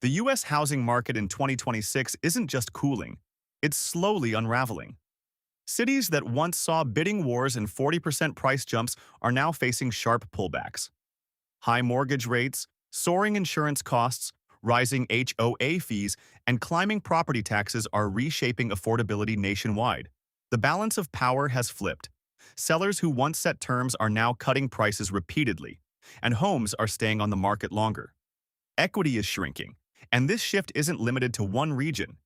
The U.S. housing market in 2026 isn't just cooling, it's slowly unraveling. Cities that once saw bidding wars and 40% price jumps are now facing sharp pullbacks. High mortgage rates, soaring insurance costs, rising HOA fees, and climbing property taxes are reshaping affordability nationwide. The balance of power has flipped. Sellers who once set terms are now cutting prices repeatedly, and homes are staying on the market longer. Equity is shrinking, and this shift isn't limited to one region.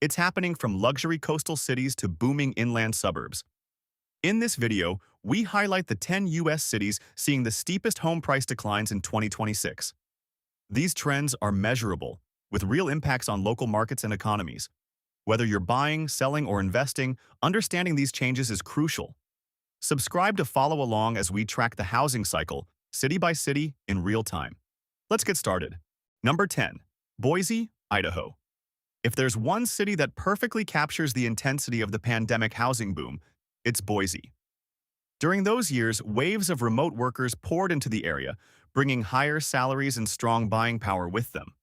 It's happening from luxury coastal cities to booming inland suburbs. In this video, we highlight the 10 U.S. cities seeing the steepest home price declines in 2026. These trends are measurable, with real impacts on local markets and economies. Whether you're buying, selling, or investing, understanding these changes is crucial. Subscribe to follow along as we track the housing cycle, city by city, in real time. Let's get started. Number 10. Boise, Idaho. If there's one city that perfectly captures the intensity of the pandemic housing boom, it's Boise. During those years, waves of remote workers poured into the area, bringing higher salaries and strong buying power with them.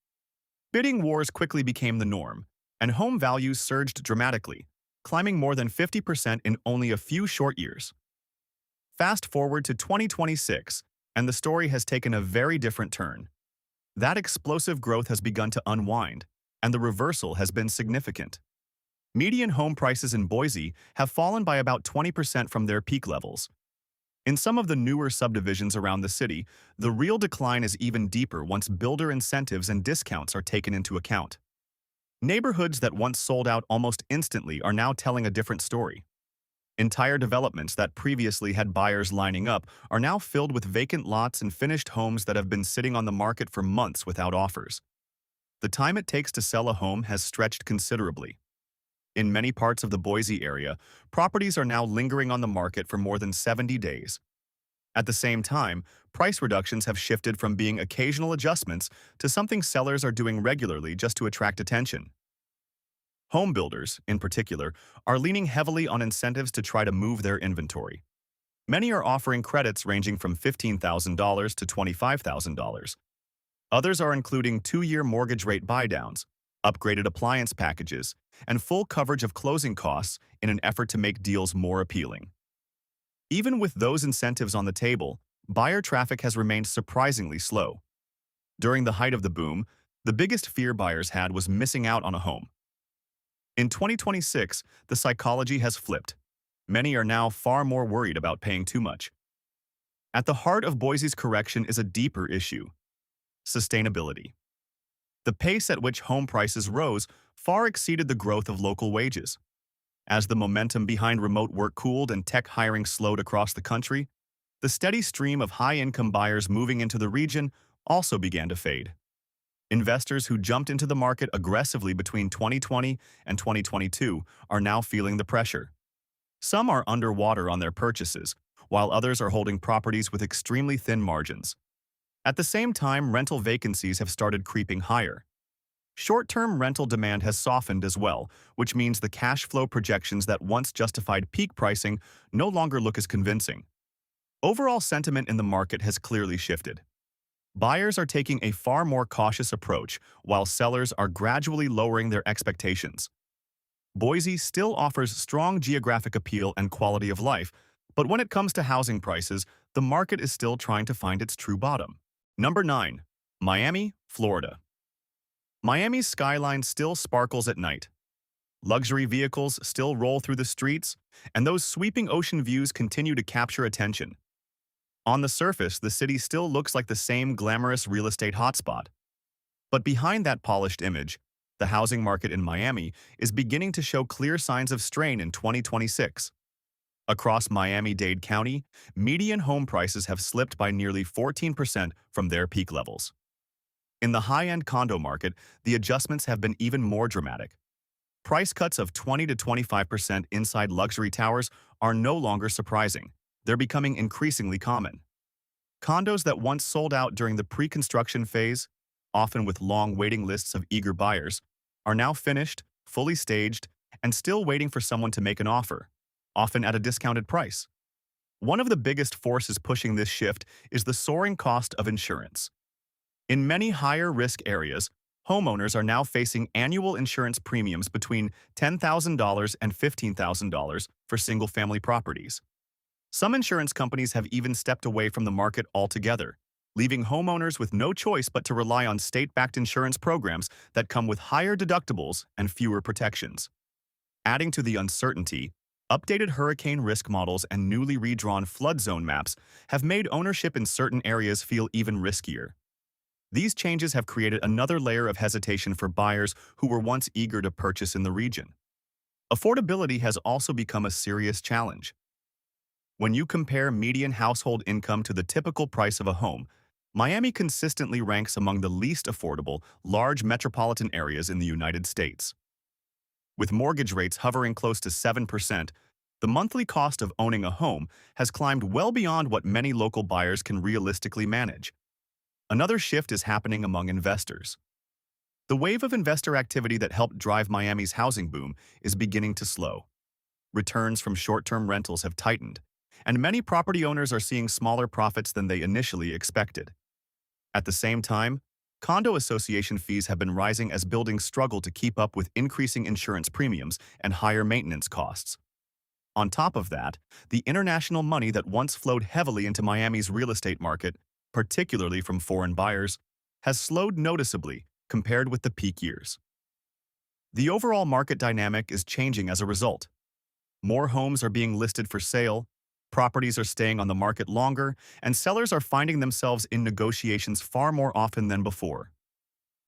Bidding wars quickly became the norm, and home values surged dramatically, climbing more than 50% in only a few short years. Fast forward to 2026, and the story has taken a very different turn. That explosive growth has begun to unwind, and the reversal has been significant. Median home prices in Boise have fallen by about 20% from their peak levels. In some of the newer subdivisions around the city, the real decline is even deeper once builder incentives and discounts are taken into account. Neighborhoods that once sold out almost instantly are now telling a different story. Entire developments that previously had buyers lining up are now filled with vacant lots and finished homes that have been sitting on the market for months without offers. The time it takes to sell a home has stretched considerably. In many parts of the Boise area, properties are now lingering on the market for more than 70 days. At the same time, price reductions have shifted from being occasional adjustments to something sellers are doing regularly just to attract attention. Home builders, in particular, are leaning heavily on incentives to try to move their inventory. Many are offering credits ranging from $15,000 to $25,000. Others are including 2-year mortgage rate buydowns, upgraded appliance packages, and full coverage of closing costs in an effort to make deals more appealing. Even with those incentives on the table, buyer traffic has remained surprisingly slow. During the height of the boom, the biggest fear buyers had was missing out on a home. In 2026, the psychology has flipped. Many are now far more worried about paying too much. At the heart of Boise's correction is a deeper issue: sustainability. The pace at which home prices rose far exceeded the growth of local wages. As the momentum behind remote work cooled and tech hiring slowed across the country, the steady stream of high-income buyers moving into the region also began to fade. Investors who jumped into the market aggressively between 2020 and 2022 are now feeling the pressure. Some are underwater on their purchases, while others are holding properties with extremely thin margins. At the same time, rental vacancies have started creeping higher. Short-term rental demand has softened as well, which means the cash flow projections that once justified peak pricing no longer look as convincing. Overall sentiment in the market has clearly shifted. Buyers are taking a far more cautious approach, while sellers are gradually lowering their expectations. Boise still offers strong geographic appeal and quality of life, but when it comes to housing prices, the market is still trying to find its true bottom. Number 9. Miami, Florida. Miami's skyline still sparkles at night. Luxury vehicles still roll through the streets, and those sweeping ocean views continue to capture attention. On the surface, the city still looks like the same glamorous real estate hotspot. But behind that polished image, the housing market in Miami is beginning to show clear signs of strain in 2026. Across Miami-Dade County, median home prices have slipped by nearly 14% from their peak levels. In the high-end condo market, the adjustments have been even more dramatic. Price cuts of 20 to 25% inside luxury towers are no longer surprising. They're becoming increasingly common. Condos that once sold out during the pre-construction phase, often with long waiting lists of eager buyers, are now finished, fully staged, and still waiting for someone to make an offer, often at a discounted price. One of the biggest forces pushing this shift is the soaring cost of insurance. In many higher-risk areas, Homeowners are now facing annual insurance premiums between $10,000 and $15,000 for single-family properties. Some insurance companies have even stepped away from the market altogether, leaving homeowners with no choice but to rely on state-backed insurance programs that come with higher deductibles and fewer protections. Adding to the uncertainty, updated hurricane risk models and newly redrawn flood zone maps have made ownership in certain areas feel even riskier. These changes have created another layer of hesitation for buyers who were once eager to purchase in the region. Affordability has also become a serious challenge. When you compare median household income to the typical price of a home, Miami consistently ranks among the least affordable, large metropolitan areas in the United States. With mortgage rates hovering close to 7%, the monthly cost of owning a home has climbed well beyond what many local buyers can realistically manage. Another shift is happening among investors. The wave of investor activity that helped drive Miami's housing boom is beginning to slow. Returns from short-term rentals have tightened, and many property owners are seeing smaller profits than they initially expected. At the same time, condo association fees have been rising as buildings struggle to keep up with increasing insurance premiums and higher maintenance costs. On top of that, the international money that once flowed heavily into Miami's real estate market, particularly from foreign buyers, has slowed noticeably compared with the peak years. The overall market dynamic is changing as a result. More homes are being listed for sale, properties are staying on the market longer, and sellers are finding themselves in negotiations far more often than before.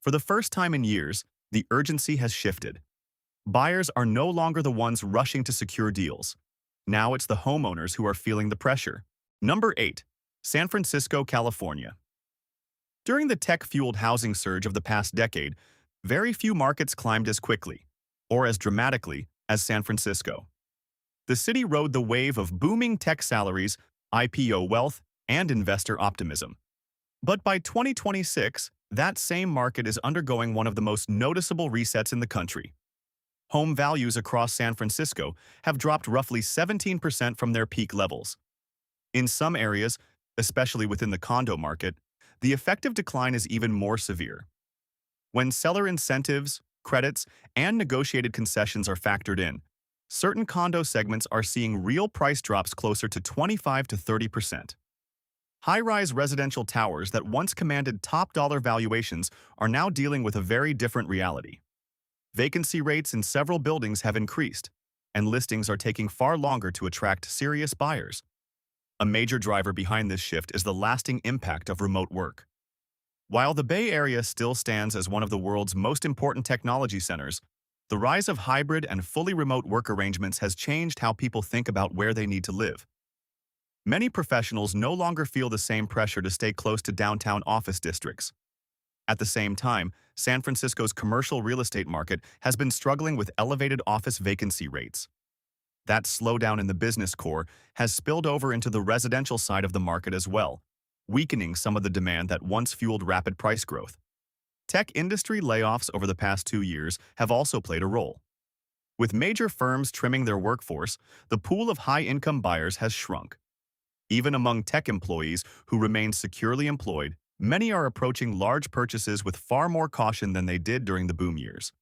For the first time in years, the urgency has shifted. Buyers are no longer the ones rushing to secure deals. Now it's the homeowners who are feeling the pressure. Number 8. San Francisco, California. During the tech-fueled housing surge of the past decade, very few markets climbed as quickly, or as dramatically, as San Francisco. The city rode the wave of booming tech salaries, IPO wealth, and investor optimism. But by 2026, that same market is undergoing one of the most noticeable resets in the country. Home values across San Francisco have dropped roughly 17% from their peak levels. In some areas, especially within the condo market, the effective decline is even more severe. When seller incentives, credits, and negotiated concessions are factored in, certain condo segments are seeing real price drops closer to 25 to 30%. High-rise residential towers that once commanded top-dollar valuations are now dealing with a very different reality. Vacancy rates in several buildings have increased, and listings are taking far longer to attract serious buyers. A major driver behind this shift is the lasting impact of remote work. While the Bay Area still stands as one of the world's most important technology centers, the rise of hybrid and fully remote work arrangements has changed how people think about where they need to live. Many professionals no longer feel the same pressure to stay close to downtown office districts. At the same time, San Francisco's commercial real estate market has been struggling with elevated office vacancy rates. That slowdown in the business core has spilled over into the residential side of the market as well, weakening some of the demand that once fueled rapid price growth. Tech industry layoffs over the past 2 years have also played a role. With major firms trimming their workforce, the pool of high-income buyers has shrunk. Even among tech employees who remain securely employed, many are approaching large purchases with far more caution than they did during the boom years.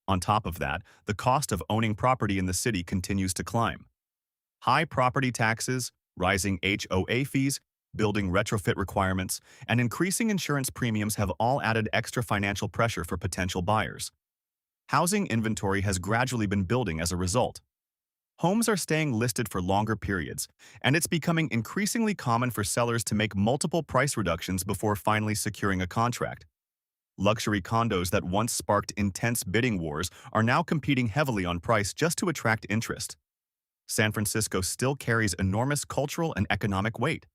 On top of that, the cost of owning property in the city continues to climb. High property taxes, rising HOA fees, building retrofit requirements, and increasing insurance premiums have all added extra financial pressure for potential buyers. Housing inventory has gradually been building as a result. Homes are staying listed for longer periods, and it's becoming increasingly common for sellers to make multiple price reductions before finally securing a contract. Luxury condos that once sparked intense bidding wars are now competing heavily on price just to attract interest. San Francisco still carries enormous cultural and economic weight.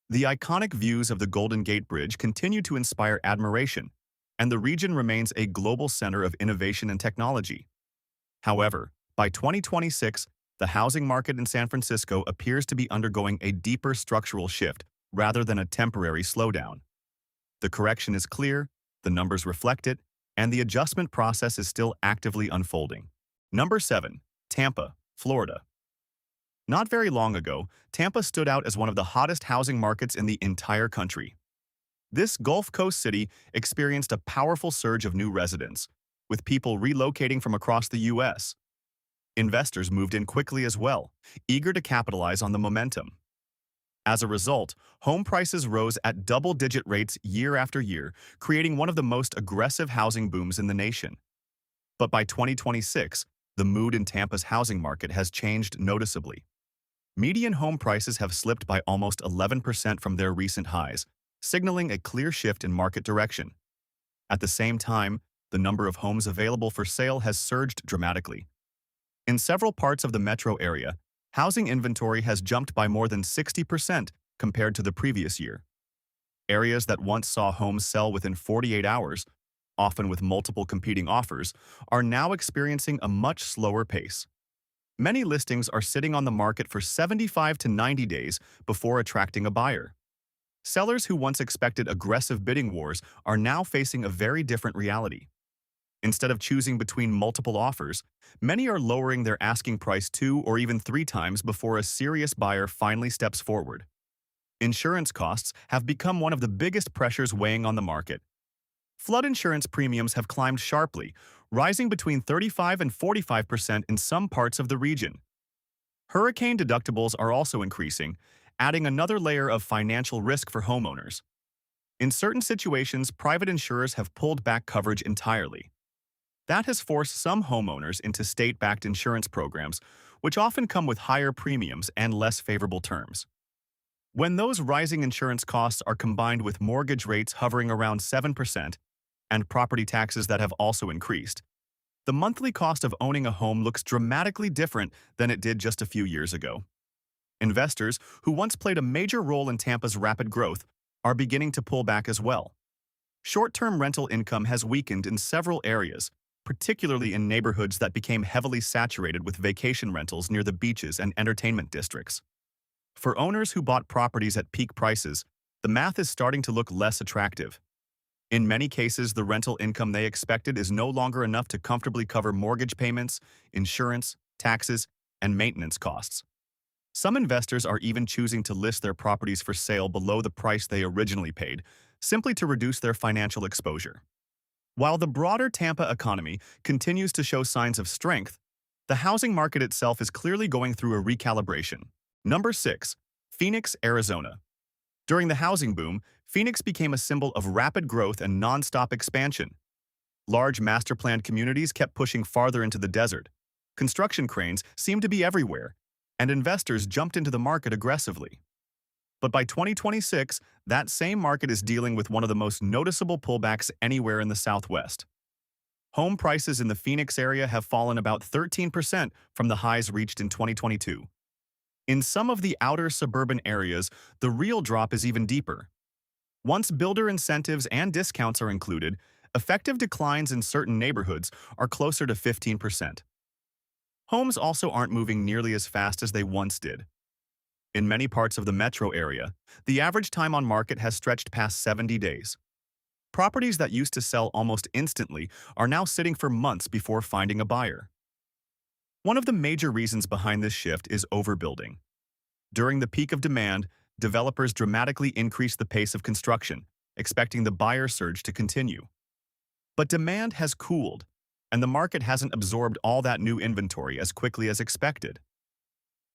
The iconic views of the Golden Gate Bridge continue to inspire admiration, and the region remains a global center of innovation and technology. However, by 2026, the housing market in San Francisco appears to be undergoing a deeper structural shift rather than a temporary slowdown. The correction is clear, the numbers reflect it, and the adjustment process is still actively unfolding. Number 7. Tampa, Florida. Not very long ago, Tampa stood out as one of the hottest housing markets in the entire country. This Gulf Coast city experienced a powerful surge of new residents, with people relocating from across the U.S. Investors moved in quickly as well, eager to capitalize on the momentum. As a result, home prices rose at double-digit rates year after year, creating one of the most aggressive housing booms in the nation. But by 2026, the mood in Tampa's housing market has changed noticeably. Median home prices have slipped by almost 11% from their recent highs, signaling a clear shift in market direction. At the same time, the number of homes available for sale has surged dramatically. In several parts of the metro area, housing inventory has jumped by more than 60% compared to the previous year. Areas that once saw homes sell within 48 hours, often with multiple competing offers, are now experiencing a much slower pace. Many listings are sitting on the market for 75 to 90 days before attracting a buyer. Sellers who once expected aggressive bidding wars are now facing a very different reality. Instead of choosing between multiple offers, many are lowering their asking price 2 or even 3 times before a serious buyer finally steps forward. Insurance costs have become one of the biggest pressures weighing on the market. Flood insurance premiums have climbed sharply, rising between 35 and 45% in some parts of the region. Hurricane deductibles are also increasing, adding another layer of financial risk for homeowners. In certain situations, private insurers have pulled back coverage entirely. That has forced some homeowners into state-backed insurance programs, which often come with higher premiums and less favorable terms. When those rising insurance costs are combined with mortgage rates hovering around 7% and property taxes that have also increased, the monthly cost of owning a home looks dramatically different than it did just a few years ago. Investors, who once played a major role in Tampa's rapid growth, are beginning to pull back as well. Short-term rental income has weakened in several areas, particularly in neighborhoods that became heavily saturated with vacation rentals near the beaches and entertainment districts. For owners who bought properties at peak prices, the math is starting to look less attractive. In many cases, the rental income they expected is no longer enough to comfortably cover mortgage payments, insurance, taxes, and maintenance costs. Some investors are even choosing to list their properties for sale below the price they originally paid, simply to reduce their financial exposure. While the broader Tampa economy continues to show signs of strength, the housing market itself is clearly going through a recalibration. Number 6. Phoenix, Arizona. During the housing boom, Phoenix became a symbol of rapid growth and non-stop expansion. Large master-planned communities kept pushing farther into the desert. Construction cranes seemed to be everywhere, and investors jumped into the market aggressively. But by 2026, that same market is dealing with one of the most noticeable pullbacks anywhere in the Southwest. Home prices in the Phoenix area have fallen about 13% from the highs reached in 2022. In some of the outer suburban areas, the real drop is even deeper. Once builder incentives and discounts are included, effective declines in certain neighborhoods are closer to 15%. Homes also aren't moving nearly as fast as they once did. In many parts of the metro area, the average time on market has stretched past 70 days. Properties that used to sell almost instantly are now sitting for months before finding a buyer. One of the major reasons behind this shift is overbuilding. During the peak of demand, developers dramatically increased the pace of construction, expecting the buyer surge to continue. But demand has cooled, and the market hasn't absorbed all that new inventory as quickly as expected.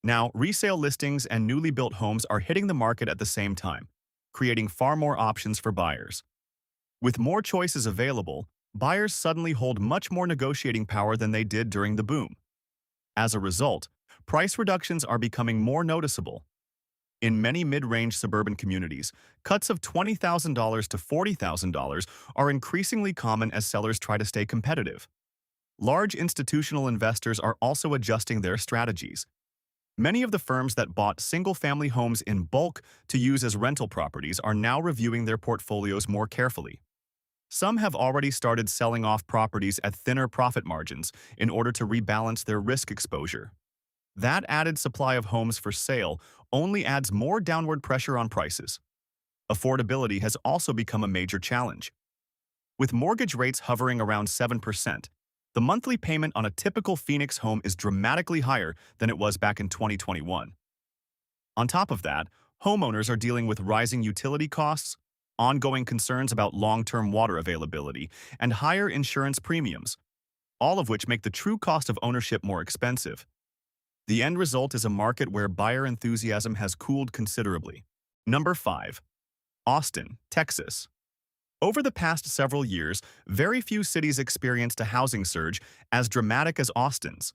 Now, resale listings and newly built homes are hitting the market at the same time, creating far more options for buyers. With more choices available, buyers suddenly hold much more negotiating power than they did during the boom. As a result, price reductions are becoming more noticeable. In many mid-range suburban communities, cuts of $20,000 to $40,000 are increasingly common as sellers try to stay competitive. Large institutional investors are also adjusting their strategies. Many of the firms that bought single-family homes in bulk to use as rental properties are now reviewing their portfolios more carefully. Some have already started selling off properties at thinner profit margins in order to rebalance their risk exposure. That added supply of homes for sale only adds more downward pressure on prices. Affordability has also become a major challenge. With mortgage rates hovering around 7%, the monthly payment on a typical Phoenix home is dramatically higher than it was back in 2021. On top of that, homeowners are dealing with rising utility costs, ongoing concerns about long-term water availability, and higher insurance premiums, all of which make the true cost of ownership more expensive. The end result is a market where buyer enthusiasm has cooled considerably. Number 5. Austin, Texas. Over the past several years, very few cities experienced a housing surge as dramatic as Austin's.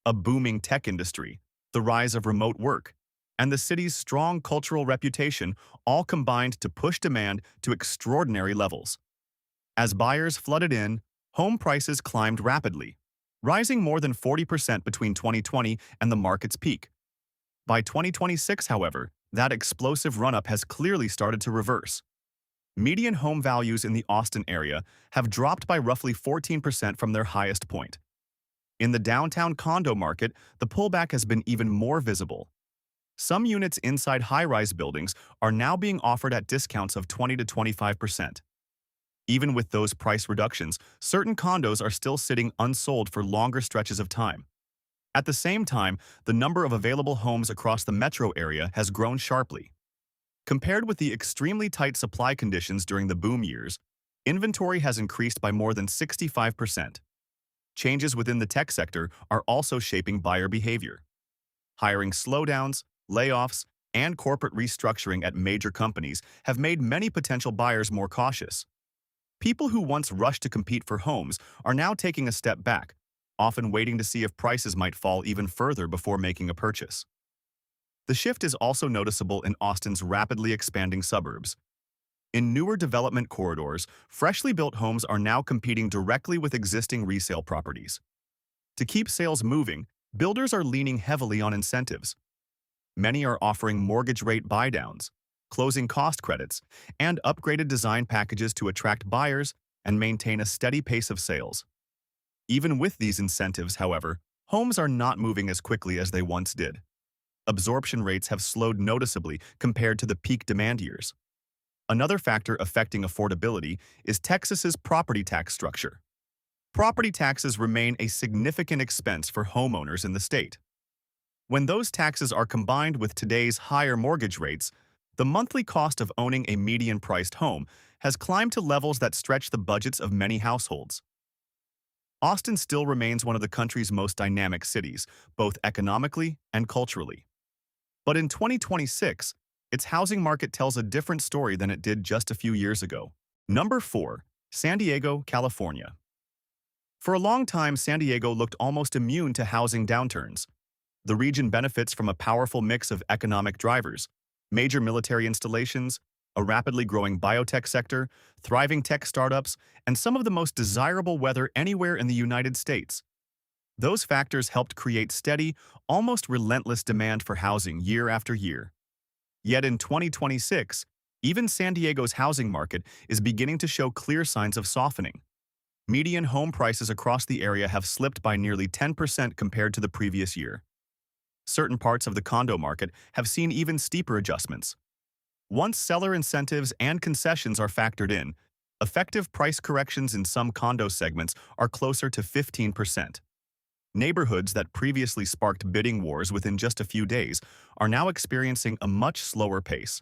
A booming tech industry, the rise of remote work, and the city's strong cultural reputation all combined to push demand to extraordinary levels. As buyers flooded in, home prices climbed rapidly, rising more than 40% between 2020 and the market's peak. By 2026, however, that explosive run-up has clearly started to reverse. Median home values in the Austin area have dropped by roughly 14% from their highest point. In the downtown condo market, the pullback has been even more visible. Some units inside high-rise buildings are now being offered at discounts of 20 to 25%. Even with those price reductions, certain condos are still sitting unsold for longer stretches of time. At the same time, the number of available homes across the metro area has grown sharply. Compared with the extremely tight supply conditions during the boom years, inventory has increased by more than 65%. Changes within the tech sector are also shaping buyer behavior. Hiring slowdowns, layoffs, and corporate restructuring at major companies have made many potential buyers more cautious. People who once rushed to compete for homes are now taking a step back, often waiting to see if prices might fall even further before making a purchase. The shift is also noticeable in Austin's rapidly expanding suburbs. In newer development corridors, freshly built homes are now competing directly with existing resale properties. To keep sales moving, builders are leaning heavily on incentives. Many are offering mortgage rate buydowns, closing cost credits, and upgraded design packages to attract buyers and maintain a steady pace of sales. Even with these incentives, however, homes are not moving as quickly as they once did. Absorption rates have slowed noticeably compared to the peak demand years. Another factor affecting affordability is Texas's property tax structure. Property taxes remain a significant expense for homeowners in the state. When those taxes are combined with today's higher mortgage rates, the monthly cost of owning a median-priced home has climbed to levels that stretch the budgets of many households. Austin still remains one of the country's most dynamic cities, both economically and culturally. But in 2026, its housing market tells a different story than it did just a few years ago. Number 4. San Diego, California. For a long time, San Diego looked almost immune to housing downturns. The region benefits from a powerful mix of economic drivers, major military installations, a rapidly growing biotech sector, thriving tech startups, and some of the most desirable weather anywhere in the United States. Those factors helped create steady, almost relentless demand for housing year after year. Yet in 2026, even San Diego's housing market is beginning to show clear signs of softening. Median home prices across the area have slipped by nearly 10% compared to the previous year. Certain parts of the condo market have seen even steeper adjustments. Once seller incentives and concessions are factored in, effective price corrections in some condo segments are closer to 15%. Neighborhoods that previously sparked bidding wars within just a few days are now experiencing a much slower pace.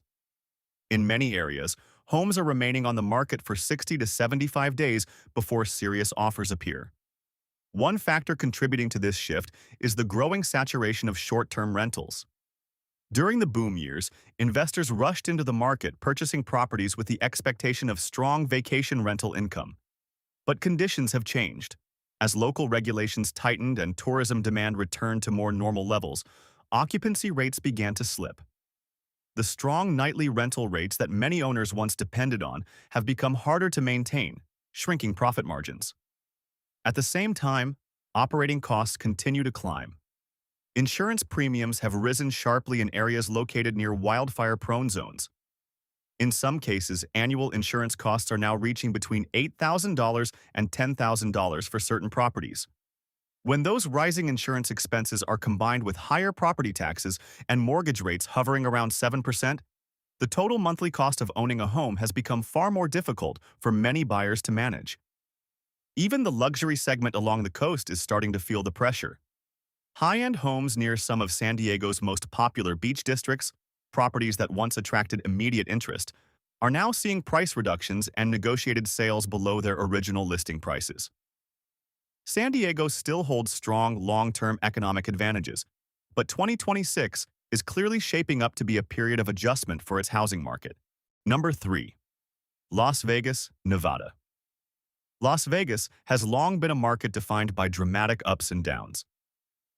In many areas, homes are remaining on the market for 60 to 75 days before serious offers appear. One factor contributing to this shift is the growing saturation of short-term rentals. During the boom years, investors rushed into the market purchasing properties with the expectation of strong vacation rental income. But conditions have changed. As local regulations tightened and tourism demand returned to more normal levels, occupancy rates began to slip. The strong nightly rental rates that many owners once depended on have become harder to maintain, shrinking profit margins. At the same time, operating costs continue to climb. Insurance premiums have risen sharply in areas located near wildfire-prone zones. In some cases, annual insurance costs are now reaching between $8,000 and $10,000 for certain properties. When those rising insurance expenses are combined with higher property taxes and mortgage rates hovering around 7%, the total monthly cost of owning a home has become far more difficult for many buyers to manage. Even the luxury segment along the coast is starting to feel the pressure. High-end homes near some of San Diego's most popular beach districts, properties that once attracted immediate interest, are now seeing price reductions and negotiated sales below their original listing prices. San Diego still holds strong long-term economic advantages, but 2026 is clearly shaping up to be a period of adjustment for its housing market. Number 3. Las Vegas, Nevada. Las Vegas has long been a market defined by dramatic ups and downs.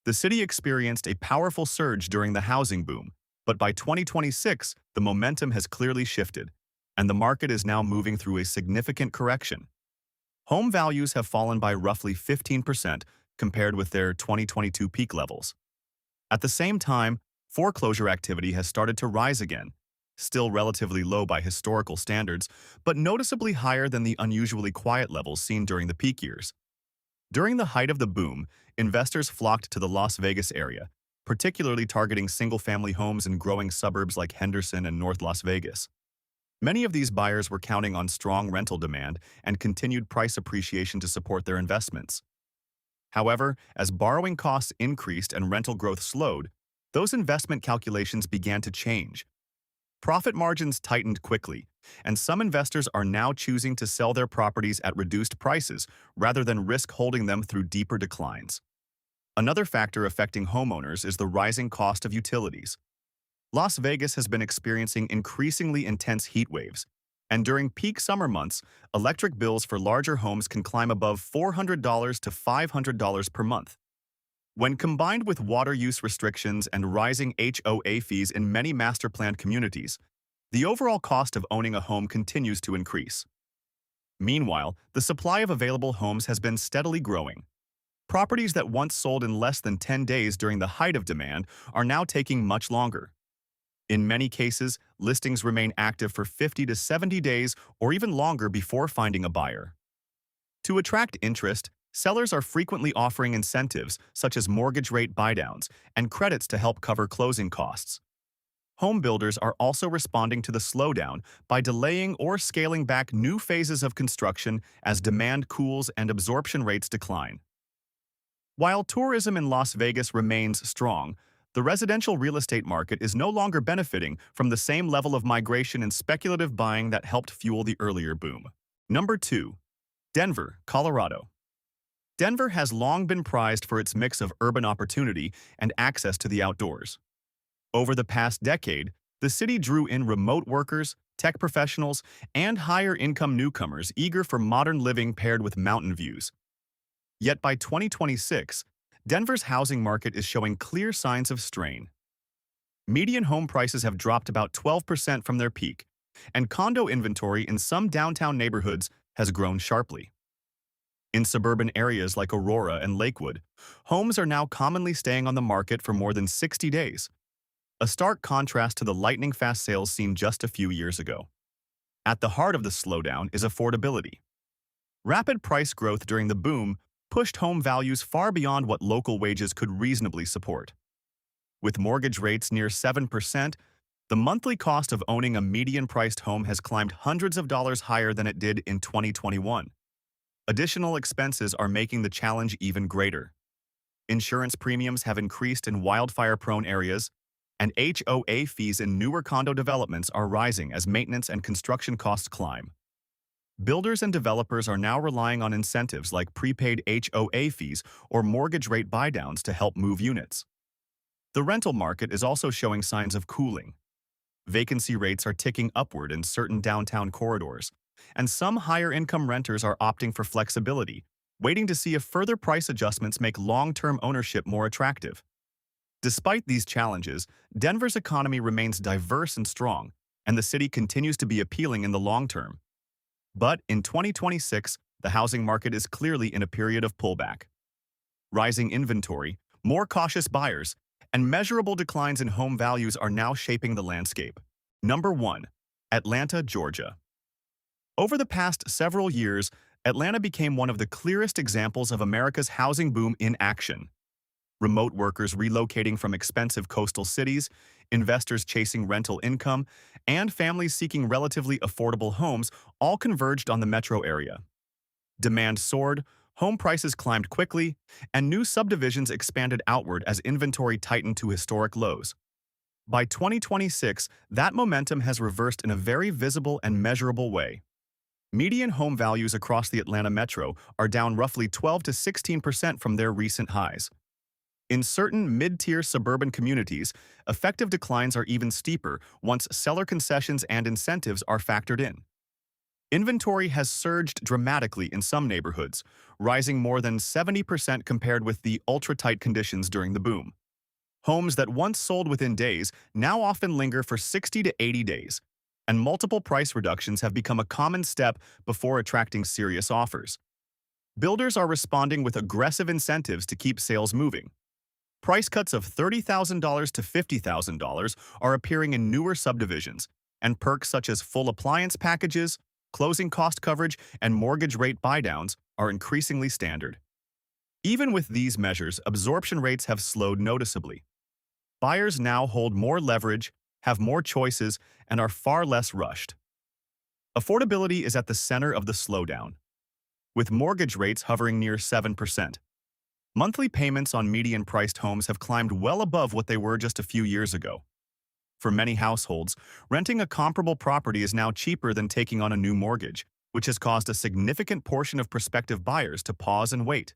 The city experienced a powerful surge during the housing boom, but by 2026, the momentum has clearly shifted, and the market is now moving through a significant correction. Home values have fallen by roughly 15% compared with their 2022 peak levels. At the same time, foreclosure activity has started to rise again, still relatively low by historical standards, but noticeably higher than the unusually quiet levels seen during the peak years. During the height of the boom, investors flocked to the Las Vegas area, particularly targeting single-family homes in growing suburbs like Henderson and North Las Vegas. Many of these buyers were counting on strong rental demand and continued price appreciation to support their investments. However, as borrowing costs increased and rental growth slowed, those investment calculations began to change. Profit margins tightened quickly, and some investors are now choosing to sell their properties at reduced prices rather than risk holding them through deeper declines. Another factor affecting homeowners is the rising cost of utilities. Las Vegas has been experiencing increasingly intense heat waves, and during peak summer months, electric bills for larger homes can climb above $400 to $500 per month. When combined with water use restrictions and rising HOA fees in many master-planned communities, the overall cost of owning a home continues to increase. Meanwhile, the supply of available homes has been steadily growing. Properties that once sold in less than 10 days during the height of demand are now taking much longer. In many cases, listings remain active for 50 to 70 days or even longer before finding a buyer. To attract interest, sellers are frequently offering incentives such as mortgage rate buydowns and credits to help cover closing costs. Home builders are also responding to the slowdown by delaying or scaling back new phases of construction as demand cools and absorption rates decline. While tourism in Las Vegas remains strong, the residential real estate market is no longer benefiting from the same level of migration and speculative buying that helped fuel the earlier boom. Number 2. Denver, Colorado. Denver has long been prized for its mix of urban opportunity and access to the outdoors. Over the past decade, the city drew in remote workers, tech professionals, and higher-income newcomers eager for modern living paired with mountain views. Yet by 2026, Denver's housing market is showing clear signs of strain. Median home prices have dropped about 12% from their peak, and condo inventory in some downtown neighborhoods has grown sharply. In suburban areas like Aurora and Lakewood, homes are now commonly staying on the market for more than 60 days, a stark contrast to the lightning-fast sales seen just a few years ago. At the heart of the slowdown is affordability. Rapid price growth during the boom pushed home values far beyond what local wages could reasonably support. With mortgage rates near 7%, the monthly cost of owning a median-priced home has climbed hundreds of dollars higher than it did in 2021. Additional expenses are making the challenge even greater. Insurance premiums have increased in wildfire-prone areas, and HOA fees in newer condo developments are rising as maintenance and construction costs climb. Builders and developers are now relying on incentives like prepaid HOA fees or mortgage rate buydowns to help move units. The rental market is also showing signs of cooling. Vacancy rates are ticking upward in certain downtown corridors, and some higher-income renters are opting for flexibility, waiting to see if further price adjustments make long-term ownership more attractive. Despite these challenges, Denver's economy remains diverse and strong, and the city continues to be appealing in the long term. But in 2026, the housing market is clearly in a period of pullback. Rising inventory, more cautious buyers, and measurable declines in home values are now shaping the landscape. Number 1. Atlanta, Georgia. Over the past several years, Atlanta became one of the clearest examples of America's housing boom in action. Remote workers relocating from expensive coastal cities, investors chasing rental income, and families seeking relatively affordable homes all converged on the metro area. Demand soared, home prices climbed quickly, and new subdivisions expanded outward as inventory tightened to historic lows. By 2026, that momentum has reversed in a very visible and measurable way. Median home values across the Atlanta metro are down roughly 12 to 16% from their recent highs. In certain mid-tier suburban communities, effective declines are even steeper once seller concessions and incentives are factored in. Inventory has surged dramatically in some neighborhoods, rising more than 70% compared with the ultra-tight conditions during the boom. Homes that once sold within days now often linger for 60 to 80 days, and multiple price reductions have become a common step before attracting serious offers. Builders are responding with aggressive incentives to keep sales moving. Price cuts of $30,000 to $50,000 are appearing in newer subdivisions, and perks such as full appliance packages, closing cost coverage, and mortgage rate buydowns are increasingly standard. Even with these measures, absorption rates have slowed noticeably. Buyers now hold more leverage, have more choices, and are far less rushed. Affordability is at the center of the slowdown, with mortgage rates hovering near 7%. Monthly payments on median-priced homes have climbed well above what they were just a few years ago. For many households, renting a comparable property is now cheaper than taking on a new mortgage, which has caused a significant portion of prospective buyers to pause and wait.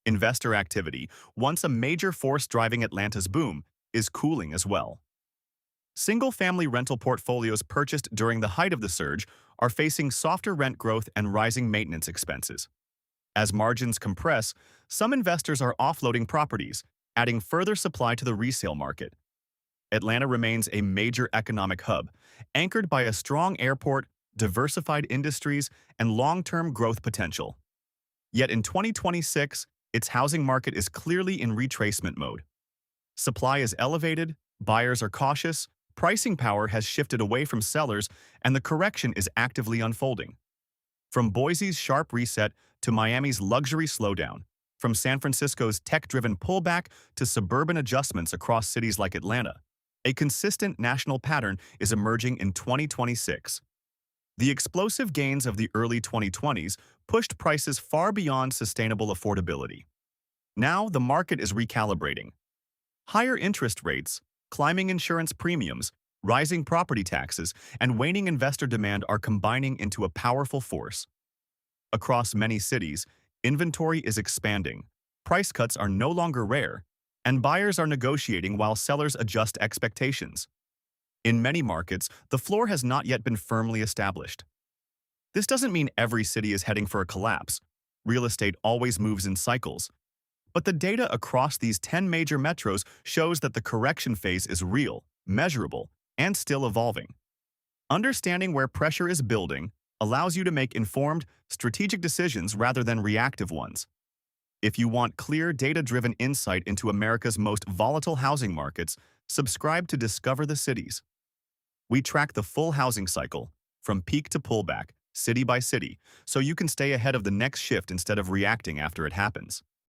Investor activity, once a major force driving Atlanta's boom, is cooling as well. Single-family rental portfolios purchased during the height of the surge are facing softer rent growth and rising maintenance expenses. As margins compress, some investors are offloading properties, adding further supply to the resale market. Atlanta remains a major economic hub, anchored by a strong airport, diversified industries, and long-term growth potential. Yet in 2026, its housing market is clearly in retracement mode. Supply is elevated, buyers are cautious, pricing power has shifted away from sellers, and the correction is actively unfolding. From Boise's sharp reset to Miami's luxury slowdown, from San Francisco's tech-driven pullback to suburban adjustments across cities like Atlanta, a consistent national pattern is emerging in 2026. The explosive gains of the early 2020s pushed prices far beyond sustainable affordability. Now the market is recalibrating. Higher interest rates, climbing insurance premiums, rising property taxes, and waning investor demand are combining into a powerful force. Across many cities, inventory is expanding, price cuts are no longer rare, and buyers are negotiating while sellers adjust expectations. In many markets, the floor has not yet been firmly established. This doesn't mean every city is heading for a collapse. Real estate always moves in cycles. But the data across these 10 major metros shows that the correction phase is real, measurable, and still evolving. Understanding where pressure is building allows you to make informed, strategic decisions rather than reactive ones. If you want clear, data-driven insight into America's most volatile housing markets, subscribe to Discover the Cities. We track the full housing cycle, from peak to pullback, city by city, so you can stay ahead of the next shift instead of reacting after it happens.